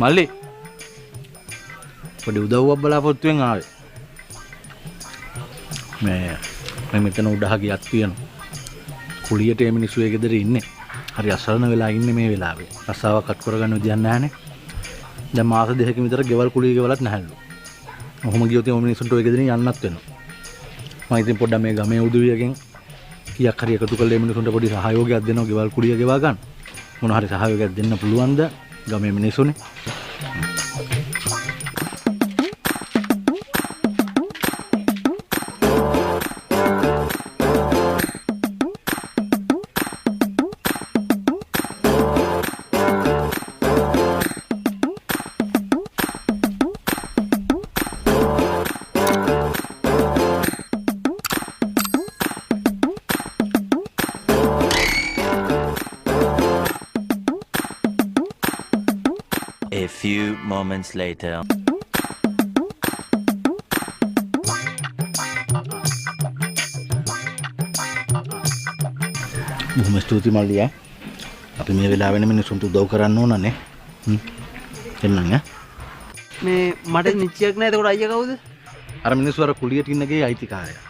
මල්ලි පොඩි උදව්වක් බලාපොරොත්තුෙන් ආවේ. මේ මෙතන උඩහ ගියක් තියෙනවා. කුලියට මේ මිනිස්සු ඒ ගෙදර ඉන්නේ. හරි අසරණ වෙලා ඉන්නේ මේ වෙලාවේ. රස්සාවක් අත් කරගන්න විදියක් නැහැනේ. දැන් මාස දෙකකින් විතර ගෙවල් කුලිය ගෙවලත් නැහැලු. ඔහොම ගියොත් මේ මිනිස්සුන්ට ඔය ගෙදරින් යන්නත් වෙනවා. මම ඉතින් පොඩ්ඩක් මේ ගමේ උදවියගෙන් කීයක් හරි එකතු කරලා මේ මිනිස්සුන්ට පොඩි සහයෝගයක් දෙනවා ගෙවල් කුලිය ගෙවා ගන්න. මොන හරි සහයෝගයක් දෙන්න පුළුවන්ද ගමේ මිනිස්සුනේ? A few moments later. බොහොම ස්තුතියි මල්ලි ඈ. අපි මේ වෙලාවෙ මිනිස්සුන්ට උදව් කරන්න ඕනනේ. එන්නම් ඈ. මේ මට නිශ්චයක් නැහැ. එතකොට අයියා කවුද? අර මිනිස්සු අර කුලියට ඉන්නගේ අයිතිකාරයා.